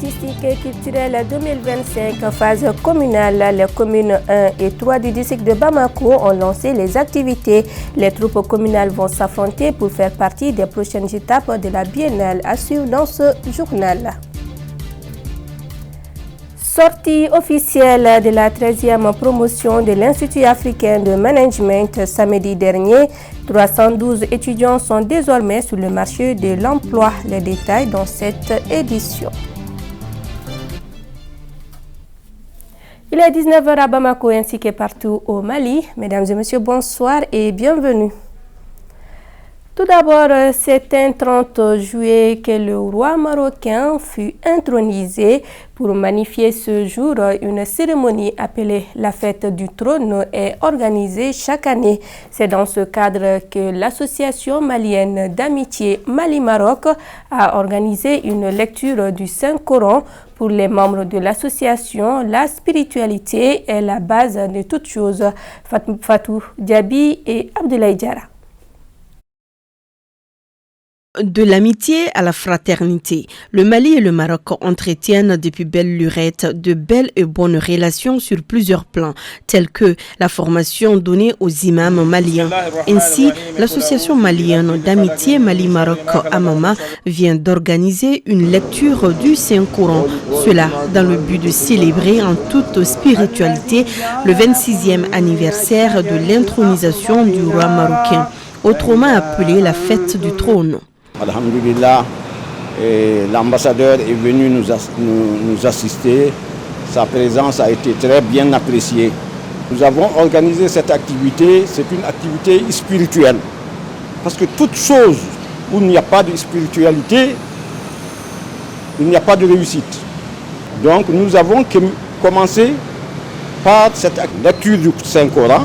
artistique et culturelle 2025, phase communale. Les communes 1 et 3 du district de Bamako ont lancé les activités. Les troupes communales vont s'affronter pour faire partie des prochaines étapes de la biennale, à suivre dans ce journal. Sortie officielle de la 13e promotion de l'Institut africain de management samedi dernier. 312 étudiants sont désormais sur le marché de l'emploi. Les détails dans cette édition. Il est 19h à Bamako ainsi que partout au Mali. Mesdames et messieurs, bonsoir et bienvenue. Tout d'abord, c'est un 30 juillet que le roi marocain fut intronisé. Pour magnifier ce jour, une cérémonie appelée la fête du trône est organisée chaque année. C'est dans ce cadre que l'association malienne d'amitié Mali-Maroc a organisé une lecture du Saint-Coran. Pour les membres de l'association, la spiritualité est la base de toutes choses. Fatou Diaby et Abdoulaye Diarra. De l'amitié à la fraternité, le Mali et le Maroc entretiennent depuis belle lurette de belles et bonnes relations sur plusieurs plans, tels que la formation donnée aux imams maliens. Ainsi, l'association malienne d'amitié Mali-Maroc Amama vient d'organiser une lecture du Saint-Coran, cela dans le but de célébrer en toute spiritualité le 26e anniversaire de l'intronisation du roi marocain, autrement appelé la fête du trône. Alhamdulillah, l'ambassadeur est venu nous assister. Sa présence a été très bien appréciée. Nous avons organisé cette activité, c'est une activité spirituelle. Parce que toute chose où il n'y a pas de spiritualité, il n'y a pas de réussite. Donc nous avons commencé par cette lecture du Saint-Coran,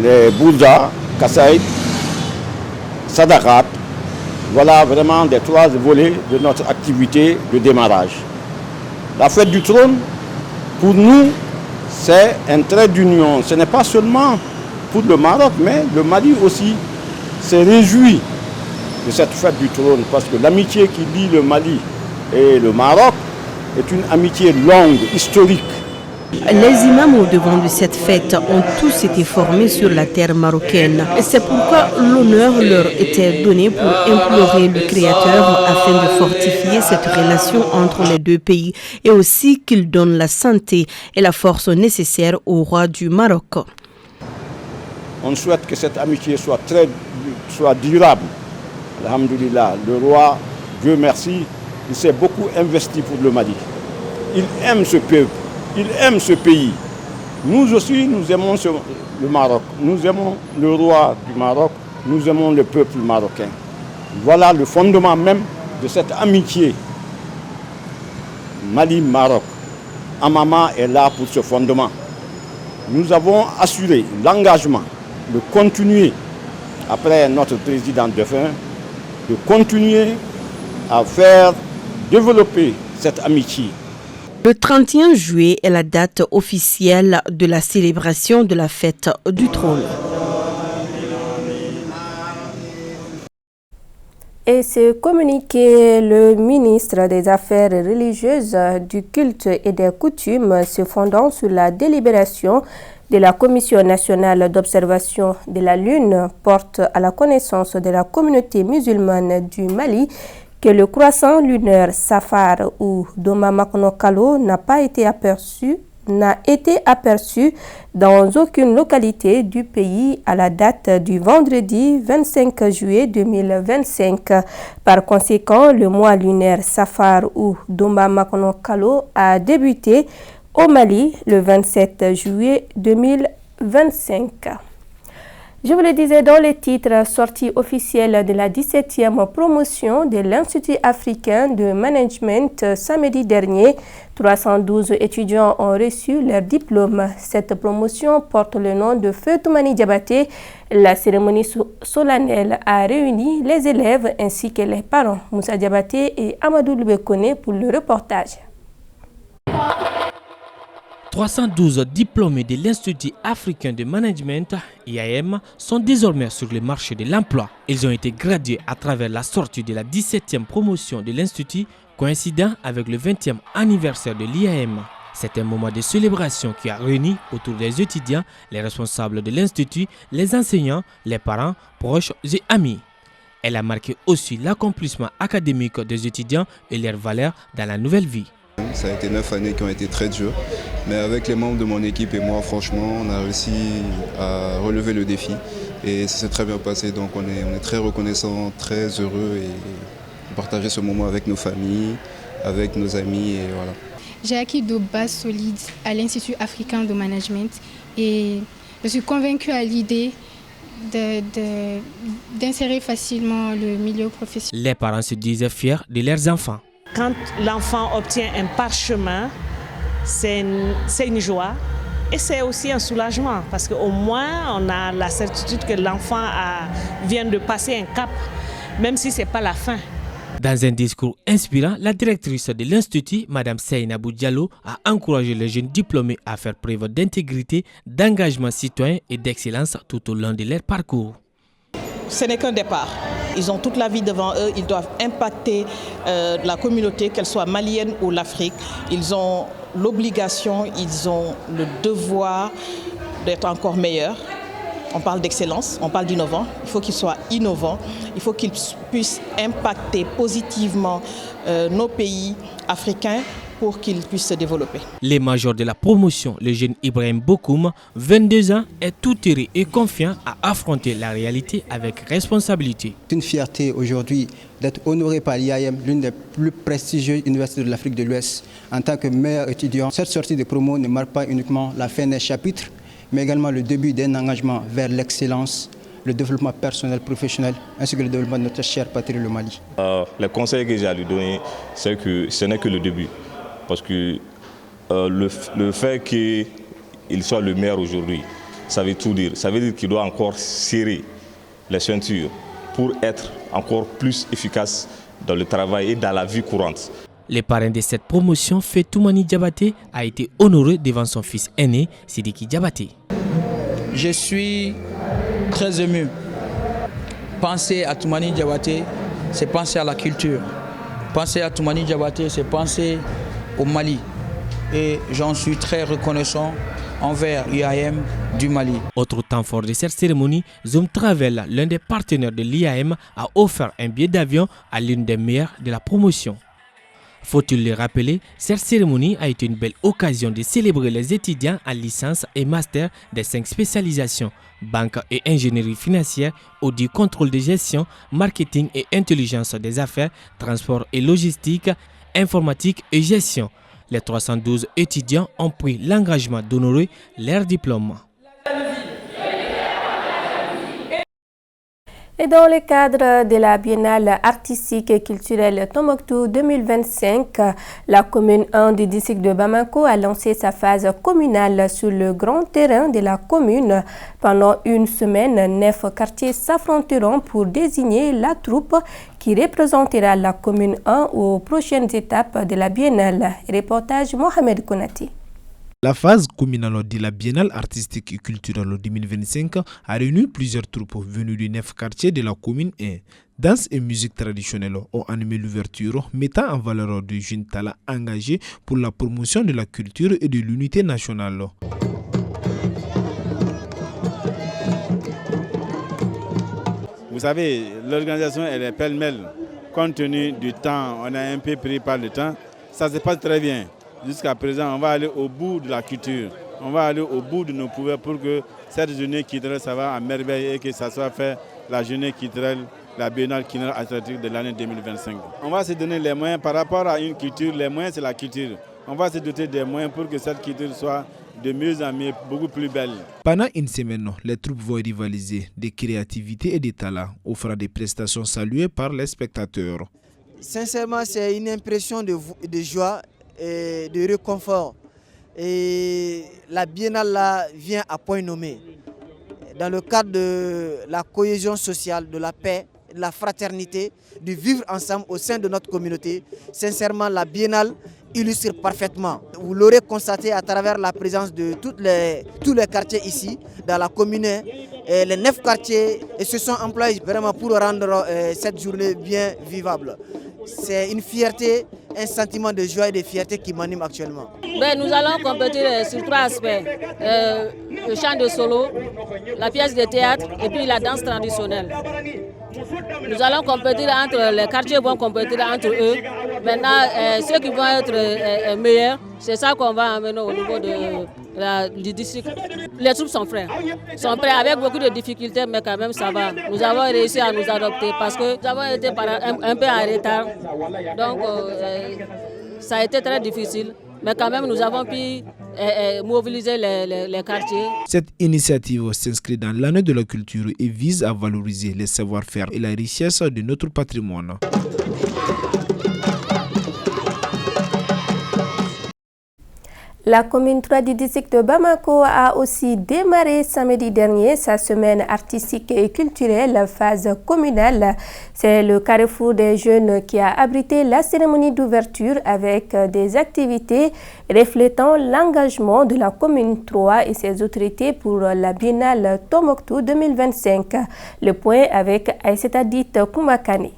les Bouddha, Kassaïd, Sadakat. Voilà vraiment les 3 volets de notre activité de démarrage. La fête du trône, pour nous, c'est un trait d'union. Ce n'est pas seulement pour le Maroc, mais le Mali aussi s'est réjoui de cette fête du trône parce que l'amitié qui lie le Mali et le Maroc est une amitié longue, historique. Les imams au devant de cette fête ont tous été formés sur la terre marocaine. C'est pourquoi l'honneur leur était donné pour implorer le Créateur afin de fortifier cette relation entre les deux pays et aussi qu'il donne la santé et la force nécessaires au roi du Maroc. On souhaite que cette amitié soit durable. Alhamdulillah, le roi, Dieu merci, il s'est beaucoup investi pour le Mali. Il aime ce peuple. Il aime ce pays. Nous aussi, nous aimons le Maroc. Nous aimons le roi du Maroc. Nous aimons le peuple marocain. Voilà le fondement même de cette amitié. Mali-Maroc. Amama est là pour ce fondement. Nous avons assuré l'engagement de continuer, après notre président défunt, de continuer à faire développer cette amitié. Le 31 juillet est la date officielle de la célébration de la fête du trône. Et ce communiqué, le ministre des Affaires religieuses, du culte et des coutumes, se fondant sur la délibération de la Commission nationale d'observation de la Lune, porte à la connaissance de la communauté musulmane du Mali que le croissant lunaire Safar ou Doma Makono Kalo n'a été aperçu dans aucune localité du pays à la date du vendredi 25 juillet 2025. Par conséquent, le mois lunaire Safar ou Doma Makono Kalo a débuté au Mali le 27 juillet 2025. Je vous le disais dans les titres, sortie officielle de la 17e promotion de l'Institut africain de management samedi dernier. 312 étudiants ont reçu leur diplôme. Cette promotion porte le nom de Feu Toumani Diabaté. La cérémonie solennelle a réuni les élèves ainsi que les parents. Moussa Diabaté et Amadou Loubekone pour le reportage. 312 diplômés de l'Institut africain de management, IAM, sont désormais sur le marché de l'emploi. Ils ont été gradués à travers la sortie de la 17e promotion de l'Institut coïncidant avec le 20e anniversaire de l'IAM. C'est un moment de célébration qui a réuni autour des étudiants, les responsables de l'Institut, les enseignants, les parents, proches et amis. Elle a marqué aussi l'accomplissement académique des étudiants et leurs valeurs dans la nouvelle vie. Ça a été 9 années qui ont été très dures, mais avec les membres de mon équipe et moi, franchement, on a réussi à relever le défi et ça s'est très bien passé. Donc on est très reconnaissants, très heureux et de partager ce moment avec nos familles, avec nos amis et voilà. J'ai acquis de bases solides à l'Institut africain de management et je suis convaincue à l'idée d'insérer facilement le milieu professionnel. Les parents se disent fiers de leurs enfants. Quand l'enfant obtient un parchemin, c'est une joie et c'est aussi un soulagement parce qu'au moins on a la certitude que l'enfant vient de passer un cap, même si ce n'est pas la fin. Dans un discours inspirant, la directrice de l'Institut, Mme Seynabou Diallo, a encouragé les jeunes diplômés à faire preuve d'intégrité, d'engagement citoyen et d'excellence tout au long de leur parcours. Ce n'est qu'un départ. Ils ont toute la vie devant eux, ils doivent impacter la communauté, qu'elle soit malienne ou l'Afrique. Ils ont l'obligation, ils ont le devoir d'être encore meilleurs. On parle d'excellence, on parle d'innovant. Il faut qu'ils soient innovants, il faut qu'ils puissent impacter positivement nos pays africains pour qu'ils puissent se développer. Les majors de la promotion, le jeune Ibrahim Bokoum, 22 ans, est tout heureux et confiant à affronter la réalité avec responsabilité. C'est une fierté aujourd'hui d'être honoré par l'IAM, l'une des plus prestigieuses universités de l'Afrique de l'Ouest. En tant que meilleur étudiant, cette sortie de promo ne marque pas uniquement la fin d'un chapitre, mais également le début d'un engagement vers l'excellence, le développement personnel, professionnel, ainsi que le développement de notre chère patrie, le Mali. Le conseil que j'ai à lui donner, c'est que ce n'est que le début. Parce que le fait qu'il soit le meilleur aujourd'hui, ça veut tout dire. Ça veut dire qu'il doit encore serrer les ceintures pour être encore plus efficace dans le travail et dans la vie courante. Le parrain de cette promotion, Fetoumani Diabaté, a été honoré devant son fils aîné, Sidiki Diabaté. Je suis très ému. Penser à Toumani Diabaté, c'est penser à la culture. Penser à Toumani Diabaté, c'est penser au Mali. Et j'en suis très reconnaissant envers l'IAM du Mali. Autre temps fort de cette cérémonie, Zoom Travel, l'un des partenaires de l'IAM, a offert un billet d'avion à l'une des meilleures de la promotion. Faut-il le rappeler, cette cérémonie a été une belle occasion de célébrer les étudiants en licence et master des 5 spécialisations, banque et ingénierie financière, audit, contrôle de gestion, marketing et intelligence des affaires, transport et logistique, informatique et gestion. Les 312 étudiants ont pris l'engagement d'honorer leur diplôme. Et dans le cadre de la Biennale artistique et culturelle Tombouctou 2025, la commune 1 du district de Bamako a lancé sa phase communale sur le grand terrain de la commune. Pendant une semaine, 9 quartiers s'affronteront pour désigner la troupe qui représentera la commune 1 aux prochaines étapes de la Biennale. Reportage Mohamed Konati. La phase communale de la Biennale artistique et culturelle 2025 a réuni plusieurs troupes venues de 9 quartiers de la commune 1. Danse et musique traditionnelle ont animé l'ouverture, mettant en valeur de jeunes talents engagés pour la promotion de la culture et de l'unité nationale. Vous savez, l'organisation elle est pêle-mêle. Compte tenu du temps, on a un peu pris par le temps. Ça se passe très bien. Jusqu'à présent, on va aller au bout de la culture. On va aller au bout de nos pouvoirs pour que cette journée culturelle, ça va à merveille et que ça soit fait la journée culturelle, la biennale culturelle atlantique de l'année 2025. On va se donner les moyens par rapport à une culture. Les moyens, c'est la culture. On va se doter des moyens pour que cette culture soit de mieux en mieux, beaucoup plus belle. Pendant une semaine, les troupes vont rivaliser de créativité et de talent, offrant des prestations saluées par les spectateurs. Sincèrement, c'est une impression de joie et de réconfort. Et la biennale là vient à point nommé. Dans le cadre de la cohésion sociale, de la paix, de la fraternité, du vivre ensemble au sein de notre communauté, sincèrement, la biennale illustre parfaitement. Vous l'aurez constaté à travers la présence de tous les quartiers ici, dans la commune, et les 9 quartiers se sont employés vraiment pour rendre cette journée bien vivable. C'est une fierté un sentiment de joie et de fierté qui m'anime actuellement. Nous allons compétir sur 3 aspects. Le chant de solo, la pièce de théâtre et puis la danse traditionnelle. Nous allons compétir entre les quartiers, vont compétir entre eux. Maintenant, ceux qui vont être meilleurs, c'est ça qu'on va amener au niveau du district. Les troupes sont prêts avec beaucoup de difficultés, mais quand même ça va. Nous avons réussi à nous adopter parce que nous avons été un peu en retard. Donc, ça a été très difficile. Mais quand même, nous avons pu mobiliser les quartiers. Cette initiative s'inscrit dans l'année de la culture et vise à valoriser les savoir-faire et la richesse de notre patrimoine. La commune 3 du district de Bamako a aussi démarré samedi dernier sa semaine artistique et culturelle phase communale. C'est le carrefour des jeunes qui a abrité la cérémonie d'ouverture avec des activités reflétant l'engagement de la commune 3 et ses autorités pour la biennale Tombouctou 2025. Le point avec Aïssata Dit Koumakane.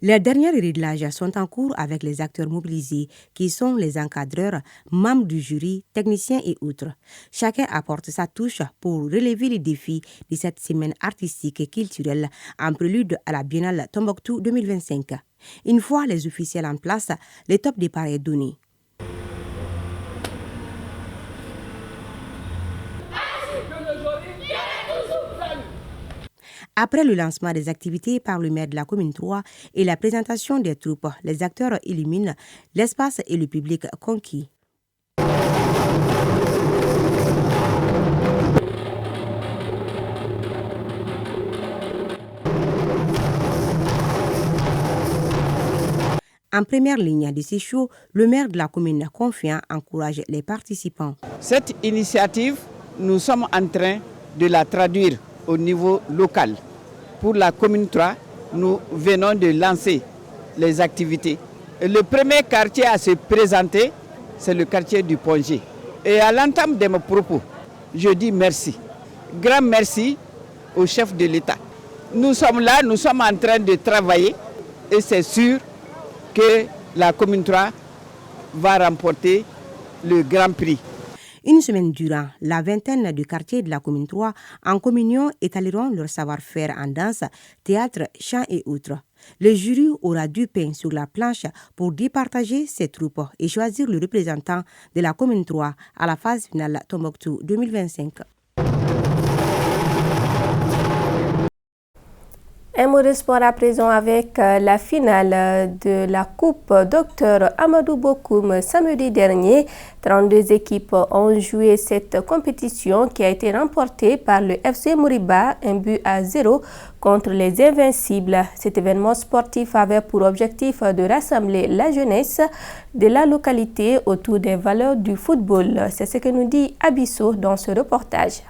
Les derniers réglages sont en cours avec les acteurs mobilisés qui sont les encadreurs, membres du jury, techniciens et autres. Chacun apporte sa touche pour relever les défis de cette semaine artistique et culturelle en prélude à la Biennale Tombouctou 2025. Une fois les officiels en place, le top départ est donné. Après le lancement des activités par le maire de la commune 3 et la présentation des troupes, les acteurs illuminent l'espace et le public conquis. En première ligne de ces shows, le maire de la commune confiant encourage les participants. Cette initiative, nous sommes en train de la traduire au niveau local. Pour la commune 3, nous venons de lancer les activités. Et le premier quartier à se présenter, c'est le quartier du Pongé. Et à l'entame de mes propos, je dis merci. Grand merci au chef de l'État. Nous sommes là, nous sommes en train de travailler et c'est sûr que la commune 3 va remporter le grand prix. Une semaine durant, la vingtaine de quartiers de la commune 3 en communion étaleront leur savoir-faire en danse, théâtre, chant et autres. Le jury aura du pain sur la planche pour départager ses troupes et choisir le représentant de la commune 3 à la phase finale Tombouctou 2025. Un mot de sport à présent avec la finale de la Coupe Dr Amadou Bokoum samedi dernier. 32 équipes ont joué cette compétition qui a été remportée par le FC Mouriba, 1-0 contre les Invincibles. Cet événement sportif avait pour objectif de rassembler la jeunesse de la localité autour des valeurs du football. C'est ce que nous dit Abisso dans ce reportage.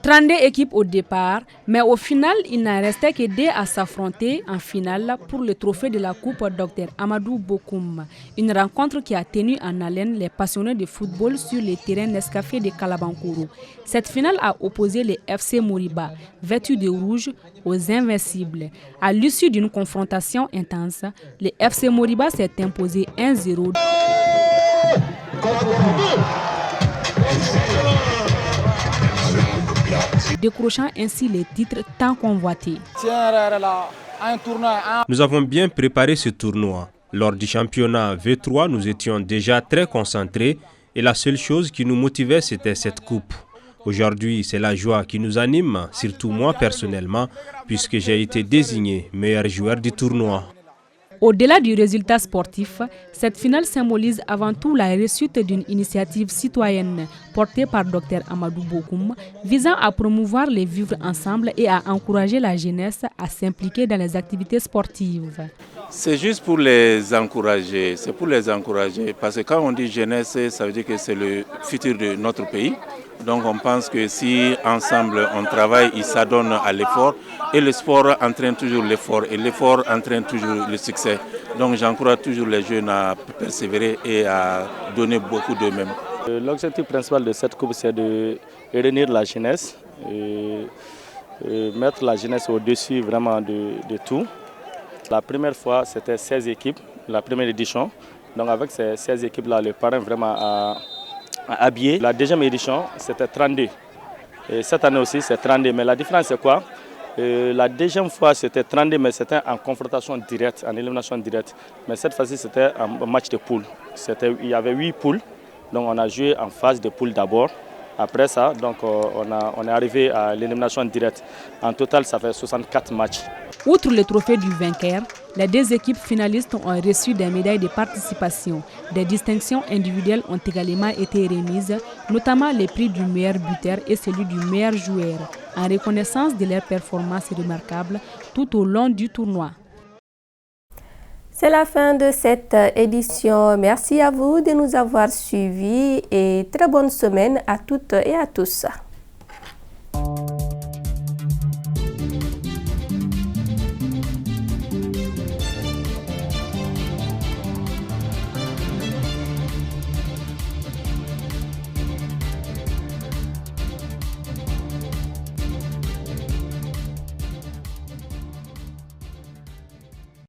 32 équipes au départ, mais au final, il n'en restait que 2 à s'affronter en finale pour le trophée de la Coupe Dr Amadou Bokoum. Une rencontre qui a tenu en haleine les passionnés de football sur les terrains Nescafé de Kalabankourou. Cette finale a opposé les FC Mouriba, vêtus de rouge, aux Invincibles. À l'issue d'une confrontation intense, le FC Mouriba s'est imposé 1-0. Décrochant ainsi les titres tant convoités. Nous avons bien préparé ce tournoi. Lors du championnat V3, nous étions déjà très concentrés et la seule chose qui nous motivait, c'était cette coupe. Aujourd'hui, c'est la joie qui nous anime, surtout moi personnellement, puisque j'ai été désigné meilleur joueur du tournoi. Au-delà du résultat sportif, cette finale symbolise avant tout la réussite d'une initiative citoyenne portée par Dr Amadou Bokoum, visant à promouvoir les vivre ensemble et à encourager la jeunesse à s'impliquer dans les activités sportives. C'est juste pour les encourager, parce que quand on dit jeunesse, ça veut dire que c'est le futur de notre pays. Donc on pense que si ensemble on travaille, ils s'adonnent à l'effort et le sport entraîne toujours l'effort et l'effort entraîne toujours le succès. Donc j'encourage toujours les jeunes à persévérer et à donner beaucoup d'eux-mêmes. L'objectif principal de cette coupe, c'est de réunir la jeunesse, et mettre la jeunesse au-dessus vraiment de tout. La première fois, c'était 16 équipes la première édition. Donc avec ces 16 équipes-là, le parrain vraiment a habillé. La deuxième édition, c'était 32. Et cette année aussi, c'est 32. Mais la différence, c'est quoi? La deuxième fois, c'était 32, mais c'était en confrontation directe, en élimination directe. Mais cette fois-ci, c'était un match de poule. Il y avait 8 poules. Donc on a joué en phase de poule d'abord. Après ça, donc, on est arrivé à l'élimination directe. En total, ça fait 64 matchs. Outre le trophée du vainqueur, les 2 équipes finalistes ont reçu des médailles de participation. Des distinctions individuelles ont également été remises, notamment les prix du meilleur buteur et celui du meilleur joueur, en reconnaissance de leurs performances remarquables tout au long du tournoi. C'est la fin de cette édition. Merci à vous de nous avoir suivis et très bonne semaine à toutes et à tous.